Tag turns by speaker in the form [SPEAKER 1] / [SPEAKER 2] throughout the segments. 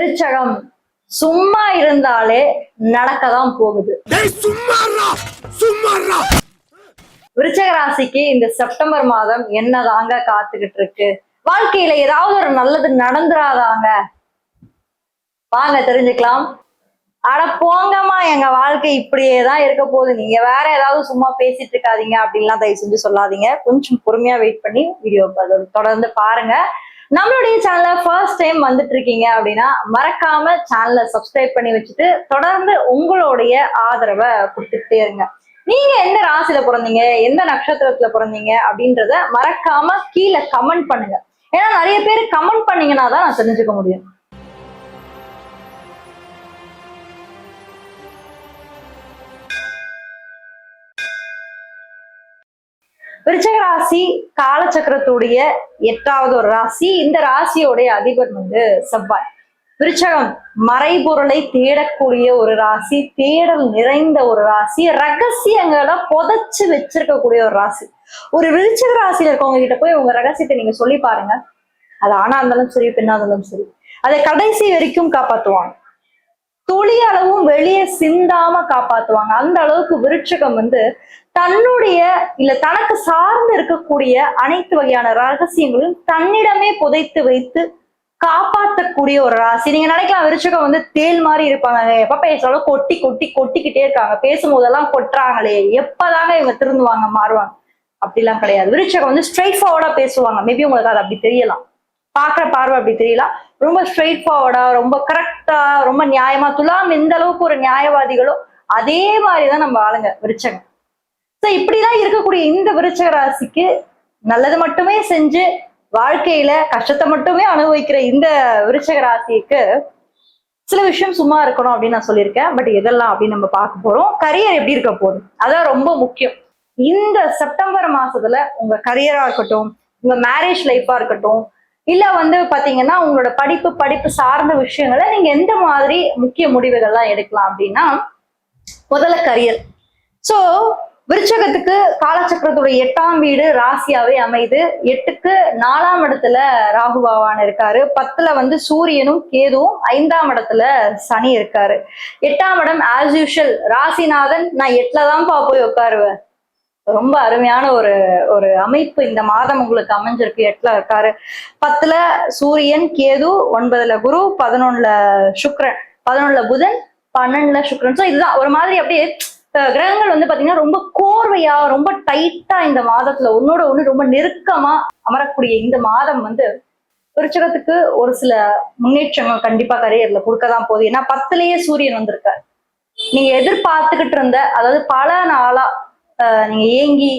[SPEAKER 1] விருச்சகம் சும்மா இருந்தாலே நடக்கதான் போகுது. விருச்சக ராசிக்கு இந்த செப்டம்பர் மாதம் என்னதாங்க காத்துக்கிட்டு இருக்கு? வாழ்க்கையில ஏதாவது ஒரு நல்லது நடந்துராதாங்க? வாங்க தெரிஞ்சுக்கலாம். அட போங்கம்மா, எங்க வாழ்க்கை இப்படியேதான் இருக்க போகுது, நீங்க வேற ஏதாவது சும்மா பேசிட்டு இருக்காதீங்க அப்படின்லாம் தயவு செஞ்சு சொல்லாதீங்க. கொஞ்சம் பொறுமையா வெயிட் பண்ணி வீடியோ தொடர்ந்து பாருங்க. நம்மளுடைய சேனலை ஃபர்ஸ்ட் டைம் வந்துட்டு இருக்கீங்க அப்படின்னா மறக்காம சேனலை சப்ஸ்கிரைப் பண்ணி வச்சுட்டு தொடர்ந்து உங்களுடைய ஆதரவை கொடுத்துட்டே இருங்க. நீங்க எந்த ராசியில பிறந்தீங்க, எந்த நட்சத்திரத்துல பிறந்தீங்க அப்படின்றத மறக்காம கீழே கமெண்ட் பண்ணுங்க. ஏன்னா நிறைய பேர் கமெண்ட் பண்ணீங்கன்னா தான் நான் தெரிஞ்சுக்க முடியும். விருச்சக ராசி காலச்சக்கரத்துடைய 8வது ஒரு ராசி. இந்த ராசியோடைய அதிபர் செவ்வாய். விருச்சகம் மறைபொருளை தேடக்கூடிய ஒரு ராசி, தேடல் நிறைந்த ஒரு ராசி, ரகசியங்களை புதைச்சு வச்சிருக்கக்கூடிய ஒரு ராசி. ஒரு விருச்சக ராசியில இருக்கவங்க கிட்ட போய் உங்க ரகசியத்தை நீங்க சொல்லி பாருங்க. அது ஆணா இருந்தாலும் சரி, பெண்ணா இருந்தாலும் சரி, அதை கடைசி வரைக்கும் காப்பாத்துவாங்க. துளி அளவும் வெளியே சிந்தாம காப்பாத்துவாங்க. அந்த அளவுக்கு விருட்சகம் தன்னுடைய இல்ல தனக்கு சார்ந்து இருக்கக்கூடிய அனைத்து வகையான ரகசியங்களையும் தன்னிடமே புதைத்து வைத்து காப்பாற்றக்கூடிய ஒரு ராசி. நீங்க நினைக்கலாம் விருட்சகம் தேல் மாதிரி இருப்பாங்க, எப்ப பேசுறாலும் கொட்டி கொட்டி கொட்டிக்கிட்டே இருக்காங்க, பேசும்போதெல்லாம் கொட்டுறாங்களே, எப்பதாங்க இவங்க திருந்துவாங்க மாறுவாங்க? அப்படிலாம் கிடையாது. விருட்சகம் ஸ்ட்ரெயிட் ஃபார்வர்டா பேசுவாங்க. மேபி உங்களுக்கு அது அப்படி தெரியலாம், பாக்குற பார்வை அப்படி தெரியலாம். ரொம்ப ஸ்ட்ரெயிட் ஃபார்வர்டா, ரொம்ப கரெக்டா, ரொம்ப நியாயமா. துலாம் எந்த அளவுக்கு ஒரு நியாயவாதிகளோ அதே மாதிரிதான் நம்ம ஆளுங்க விருச்சகம். சோ இப்படிதான் இருக்கக்கூடிய இந்த விருச்சக ராசிக்கு நல்லது மட்டுமே செஞ்சு வாழ்க்கையில கஷ்டத்தை மட்டுமே அனுபவிக்கிற இந்த விருச்சக ராசிக்கு சில விஷயம் சும்மா இருக்கணும் அப்படின்னு நான் சொல்லியிருக்கேன். பட் எதெல்லாம் அப்படின்னு நம்ம பார்க்க போறோம். கரியர் எப்படி இருக்க போகுது, அதான் ரொம்ப முக்கியம். இந்த செப்டம்பர் மாசத்துல உங்க கரியரா இருக்கட்டும், உங்க மேரேஜ் லைஃபா இருக்கட்டும், இல்ல பாத்தீங்கன்னா உங்களோட படிப்பு சார்ந்த விஷயங்களை நீங்க எந்த மாதிரி முக்கிய முடிவுகள்லாம் எடுக்கலாம் அப்படின்னா, முதல்ல கரியர். சோ விருச்சகத்துக்கு காலச்சக்கரத்துடைய 8ஆம் வீடு ராசியாவே அமைது. 8க்கு 4ஆம் இடத்துல ராகு பகவான் இருக்காரு. 10ல சூரியனும் கேதுவும், 5ஆம் இடத்துல சனி இருக்காரு. 8ஆம் இடம் ஆஸ் யூஷுவல் ராசிநாதன். நான் 8ல தான்ப்பா போய் உட்காருவேன். ரொம்ப அருமையான ஒரு ஒரு அமைப்பு இந்த மாதம் உங்களுக்கு அமைஞ்சிருக்கு. 8ல இருக்காரு. 10ல சூரியன் கேது, 9ல குரு, 11ல சுக்கிரன், 11ல புதன், 12ல சுக்கிரன். சோ இதுதான் ஒரு மாதிரி அப்படியே கிரகங்கள் பாத்தீங்கன்னா ரொம்ப கோர்வையா, ரொம்ப டைட்டா இந்த மாதத்துல ஒன்னோட ஒண்ணு ரொம்ப நெருக்கமா அமரக்கூடிய இந்த மாதம் விருச்சகத்துக்கு ஒரு சில முன்னேற்றங்கள் கண்டிப்பா கரியர்ல கொடுக்கதான் போகுது. ஏன்னா 10லயே சூரியன் வந்திருக்காரு. நீங்க எதிர்பார்த்துக்கிட்டு இருந்த, அதாவது பல நாளா நீங்க ஏங்கி,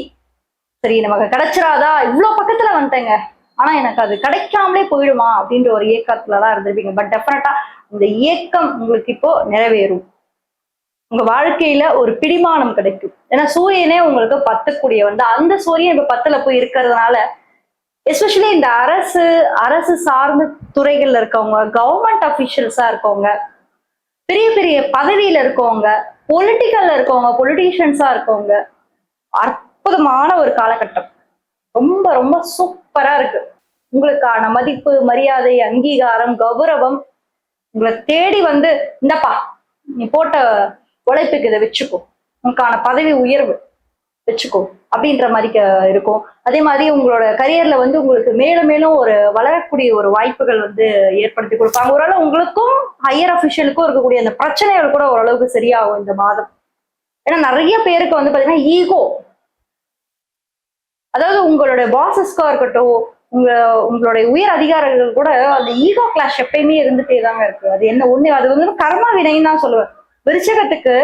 [SPEAKER 1] சரி நமக்கு கிடைச்சிராதா, இவ்வளவு பக்கத்துல வந்துட்டேங்க, ஆனா எனக்கு அது கிடைக்காமலே போயிடுமா அப்படின்ற ஒரு ஏக்கத்துலதான் இருந்திருப்பீங்க. பட் டெஃபினட்டா இந்த ஏக்கம் உங்களுக்கு இப்போ நிறைவேறும். உங்க வாழ்க்கையில ஒரு பிடிமானம் கிடைக்கும். ஏன்னா சூரியனே உங்களுக்கு 10 அந்த சூரியன் இப்ப 10ல போய் இருக்கிறதுனால, எஸ்பெஷலி இந்த அரசு சார்ந்த துறைகள்ல இருக்கவங்க, கவர்மெண்ட் அபிஷியல்ஸா இருக்கவங்க, பெரிய பெரிய பதவியில இருக்கவங்க, பொலிட்டிக்கல்ல இருக்கவங்க, பொலிட்டீஷியன்ஸா இருக்கவங்க, அற்புதமான ஒரு காலகட்டம். ரொம்ப ரொம்ப சூப்பரா இருக்கு. உங்களுக்கான மதிப்பு, மரியாதை, அங்கீகாரம், கௌரவம் உங்களை தேடி இந்தப்பா நீ போட்ட உழைப்புக்கு இதை வச்சுக்கோ, உனக்கான பதவி உயர்வு வச்சுக்கோ அப்படின்ற மாதிரி இருக்கும். அதே மாதிரி உங்களோட கரியர்ல உங்களுக்கு மேலும் மேலும் ஒரு வளரக்கூடிய ஒரு வாய்ப்புகள் ஏற்படுத்தி கொடுப்பாங்க. ஓரளவு உங்களுக்கும் ஹையர் அபிஷியலுக்கும் இருக்கக்கூடிய அந்த பிரச்சனைகள் கூட ஓரளவுக்கு சரியாகும் இந்த மாதம். ஏன்னா நிறைய பேருக்கு பாத்தீங்கன்னா ஈகோ, அதாவது உங்களுடைய பாசஸ்கா இருக்கட்டும், உங்களுடைய உயர் அதிகாரிகள் கூட அந்த ஈகோ கிளாஷ் எப்பயுமே இருந்துட்டே தாங்க இருக்கு. அது என்ன ஒண்ணு, அது கர்ம வினைன்னு தான் சொல்லுவேன். விருச்சகத்துக்கு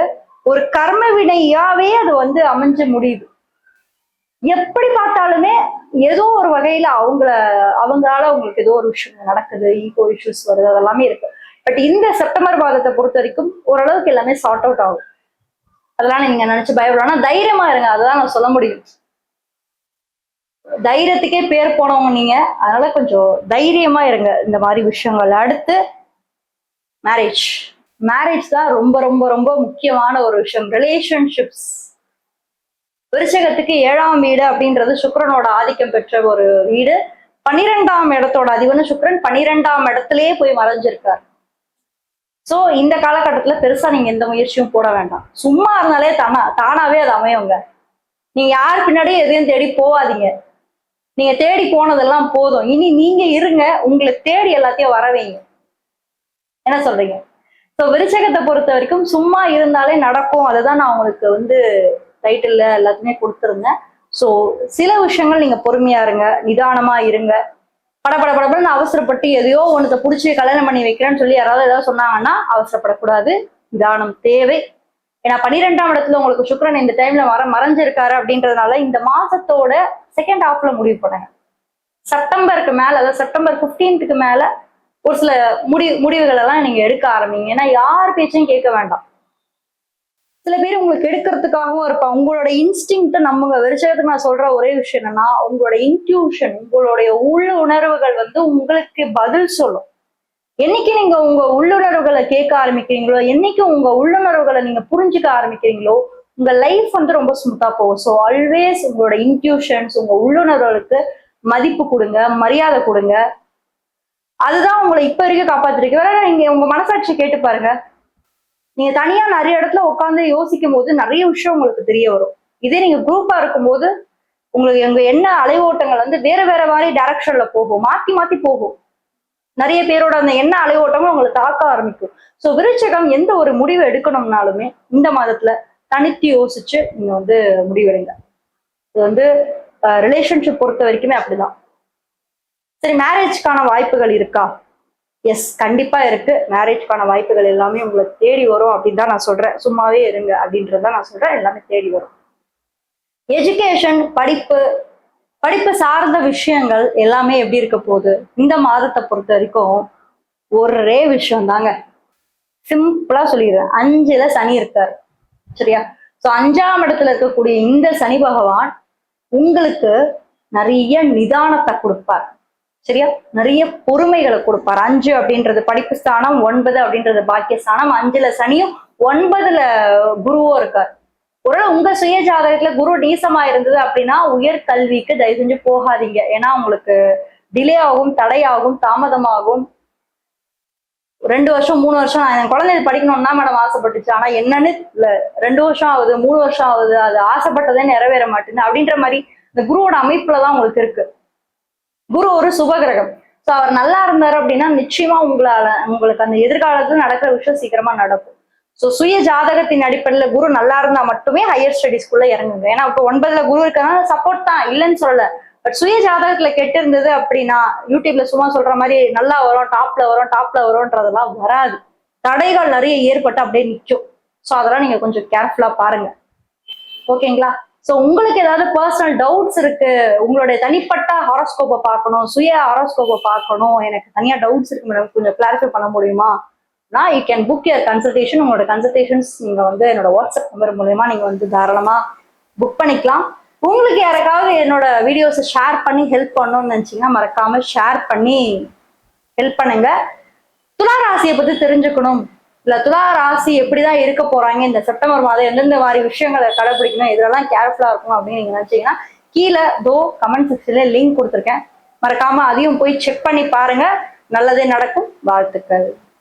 [SPEAKER 1] ஒரு கர்ம வினையாவே அது அமைஞ்சு முடியுது. எப்படி பார்த்தாலுமே ஏதோ ஒரு வகையில அவங்களால உங்களுக்கு ஏதோ ஒரு விஷயம் நடக்குது, ஈகோ இஷ்யூஸ் வருது, அதெல்லாமே இருக்கு. பட் இந்த செப்டம்பர் மாதத்தை பொறுத்த வரைக்கும் ஓரளவுக்கு எல்லாமே சார்ட் அவுட் ஆகும். அதெல்லாம் நீங்க நினைச்சு பயப்படலாம். ஆனா தைரியமா இருங்க, அதுதான் நான் சொல்ல முடியும். தைரியத்துக்கே பேர் போனவங்க நீங்க, அதனால கொஞ்சம் தைரியமா இருங்க இந்த மாதிரி விஷயங்கள். அடுத்து மேரேஜ் தான் ரொம்ப ரொம்ப ரொம்ப முக்கியமான ஒரு விஷயம். ரிலேஷன்ஷிப்ஸ். விருச்சகத்துக்கு 7ஆம் வீடு அப்படின்றது சுக்கிரனோட ஆதிக்கம் பெற்ற ஒரு வீடு. 12ஆம் இடத்தோட அதிபன் சுக்கிரன் 12ஆம் இடத்திலேயே போய் மறைஞ்சிருக்கார். சோ இந்த காலகட்டத்துல பெருசா நீங்க எந்த முயற்சியும் போட வேண்டாம். சும்மா இருந்தாலே தானாவே அது அமையுங்க. நீங்க யார் பின்னாடியும் எதையும் தேடி போவாதீங்க. நீங்க தேடி போனதெல்லாம் போதும். இனி நீங்க இருங்க, உங்களை தேடி எல்லாத்தையும் வர வைங்க. என்ன சொல்றீங்க? ஸோ விருச்சகத்தை பொறுத்த வரைக்கும் சும்மா இருந்தாலே நடக்கும். அதுதான் நான் உங்களுக்கு டைட்டில் எல்லாத்தையுமே கொடுத்துருந்தேன். ஸோ சில விஷயங்கள் நீங்க பொறுமையா இருங்க, நிதானமா இருங்க. படப்படன்னு அவசரப்பட்டு எதையோ ஒன்றத்தை பிடிச்சி கல்யாணம் பண்ணி வைக்கிறேன்னு சொல்லி யாராவது ஏதாவது சொன்னாங்கன்னா அவசரப்படக்கூடாது. நிதானம் தேவை. ஏன்னா 12ஆம் இடத்துல உங்களுக்கு சுக்கிரன் இந்த டைம்ல மறைஞ்சிருக்காரு அப்படின்றதுனால இந்த மாசத்தோட செகண்ட் ஹாஃப்ல முடிவு பண்ணுங்க. செப்டம்பருக்கு மேல, அதாவது செப்டம்பர் 15க்கு மேல ஒரு சில முடிவுகள் எல்லாம் நீங்க எடுக்க ஆரம்பிங்க. ஏன்னா யார் பேச்சையும் கேட்க வேண்டாம். சில பேர் உங்களுக்கு எடுக்கிறதுக்காகவும் இருப்பாங்க. உங்களோட இன்ஸ்டிங்க்ட் நம்ம விருச்சகத்துக்கு நான் சொல்ற ஒரே விஷயம் என்னன்னா, உங்களோட இன்ட்யூஷன், உங்களுடைய உள் உணர்வுகள் உங்களுக்கு பதில் சொல்லும். என்னைக்கு நீங்க உங்க உள்ளுணர்வுகளை கேட்க ஆரம்பிக்கிறீங்களோ, என்னைக்கு உங்க உள்ளுணர்வுகளை நீங்க புரிஞ்சுக்க ஆரம்பிக்கிறீங்களோ, உங்க லைஃப் ரொம்ப ஸ்மூத்தா போகும். ஸோ ஆல்வேஸ் உங்களோட இன்ட்யூஷன்ஸ், உங்க உள்ளுணர்வுகளுக்கு மதிப்பு கொடுங்க, மரியாதை கொடுங்க. அதுதான் உங்களை இப்ப வரைக்கும் காப்பாத்திருக்கு. வேற நீங்க உங்க மனசாட்சி கேட்டு பாருங்க. நீங்க தனியா நிறைய இடத்துல உட்காந்து யோசிக்கும் போது நிறைய விஷயம் உங்களுக்கு தெரிய வரும். இதே நீங்க குரூப்பா இருக்கும்போது உங்களுக்கு எங்க என்ன அலைவோட்டங்கள் வேற வேற மாதிரி டைரக்ஷன்ல போகும், மாத்தி மாத்தி போகும். நிறைய பேரோட அந்த எண்ண அலைவோட்டமும் உங்களை தாக்க ஆரம்பிக்கும். ஸோ விருச்சகம் எந்த ஒரு முடிவு எடுக்கணும்னாலுமே இந்த மாதத்துல தனித்து யோசிச்சு நீங்க முடிவெடுங்க. இது ரிலேஷன்ஷிப் பொறுத்த வரைக்குமே அப்படிதான். சரி, மேரேஜ்க்கான வாய்ப்புகள் இருக்கா? எஸ், கண்டிப்பா இருக்கு. மேரேஜ்க்கான வாய்ப்புகள் எல்லாமே உங்களுக்கு தேடி வரும் அப்படின்னு தான் நான் சொல்றேன். சும்மாவே இருங்க அப்படின்றதான் நான் சொல்றேன். எல்லாமே தேடி வரும். எஜுகேஷன், படிப்பு சார்ந்த விஷயங்கள் எல்லாமே எப்படி இருக்க போகுது இந்த மாதத்தை பொறுத்த வரைக்கும்? ஒரே விஷயம் தாங்க, சிம்பிளா சொல்லிடுறேன். 5ல சனி இருக்காரு, சரியா? சோ 5ஆம் இடத்துல இருக்கக்கூடிய இந்த சனி பகவான் உங்களுக்கு நிறைய நிதானத்தை கொடுப்பார், சரியா? நிறைய பொறுமைகளை கொடுப்பார். 5 அப்படின்றது படிப்பு ஸ்தானம், 9 அப்படின்றது பாக்கிய ஸ்தானம். 5ல சனியும் 9ல குருவும் இருக்கார். ஒரு உங்க சுய ஜாதகத்துல குரு நீசமா இருந்தது அப்படின்னா உயர் கல்விக்கு தயவு செஞ்சு போகாதீங்க. ஏன்னா உங்களுக்கு டிலே ஆகும், தடையாகும், தாமதமாகும். 2 வருஷம் 3 வருஷம் என் குழந்தை படிக்கணும்னா மேடம் ஆசைப்பட்டுச்சு, ஆனா என்னன்னு இல்ல 2 வருஷம் ஆகுது, 3 வருஷம் ஆகுது, அது ஆசைப்பட்டதே நிறைவேற மாட்டேங்குது அப்படின்ற மாதிரி இந்த குருவோட அமைப்புலதான் உங்களுக்கு இருக்கு. குரு ஒரு சுபகிரகம். ஸோ அவர் நல்லா இருந்தாரு அப்படின்னா நிச்சயமா உங்களுக்கு அந்த எதிர்காலத்துல நடக்கிற விஷயம் சீக்கிரமா நடக்கும். ஸோ சுய ஜாதகத்தின் அடிப்படையில் குரு நல்லா இருந்தா மட்டுமே ஹையர் ஸ்டடிஸ்குள்ள இறங்குங்க. ஏன்னா இப்போ 9ல குரு இருக்கனால சப்போர்ட் தான், இல்லைன்னு சொல்லல. பட் சுய ஜாதகத்துல கெட்டு இருந்தது அப்படின்னா யூடியூப்ல சும்மா சொல்ற மாதிரி நல்லா வரும், டாப்ல வரும்ன்றதெல்லாம் வராது. தடைகள் நிறைய ஏற்பட்டு அப்படியே நிற்கும். ஸோ அதெல்லாம் நீங்க கொஞ்சம் கேர்ஃபுல்லா பாருங்க, ஓகேங்களா? ஸோ உங்களுக்கு ஏதாவது பர்சனல் டவுட்ஸ் இருக்கு, உங்களுடைய தனிப்பட்ட ஹாரோஸ்கோப்பை பார்க்கணும், சுய ஹாரோஸ்கோப்பை பார்க்கணும், எனக்கு தனியா டவுட்ஸ் இருக்கு மேடம், கொஞ்சம் கிளாரிஃபை பண்ண முடியுமா? You can book your consultation. உங்களோட கன்சல்டேஷன்ஸ் நீங்க என்னோட வாட்ஸ்அப் நம்பர் மூலயமா நீங்க தாராளமா புக் பண்ணிக்கலாம். உங்களுக்கு யாருக்காவது என்னோட வீடியோஸை ஷேர் பண்ணி ஹெல்ப் பண்ணணும்னு நினைச்சீங்கன்னா மறக்காம ஷேர் பண்ணி ஹெல்ப் பண்ணுங்க. துலா ராசியை பத்தி தெரிஞ்சுக்கணும், இல்ல துலா ராசி எப்படிதான் இருக்க போறாங்க இந்த செப்டம்பர் மாதம், எந்தெந்த மாதிரி விஷயங்களை கடைபிடிக்கணும், இதெல்லாம் கேர்ஃபுல்லா இருக்கும் அப்படின்னு நீங்க நினைச்சீங்கன்னா கீழே கமெண்ட் செக்ஷன்ல லிங்க் கொடுத்துருக்கேன், மறக்காம அதையும் போய் செக் பண்ணி பாருங்க. நல்லதே நடக்கும். வாழ்த்துக்கள்.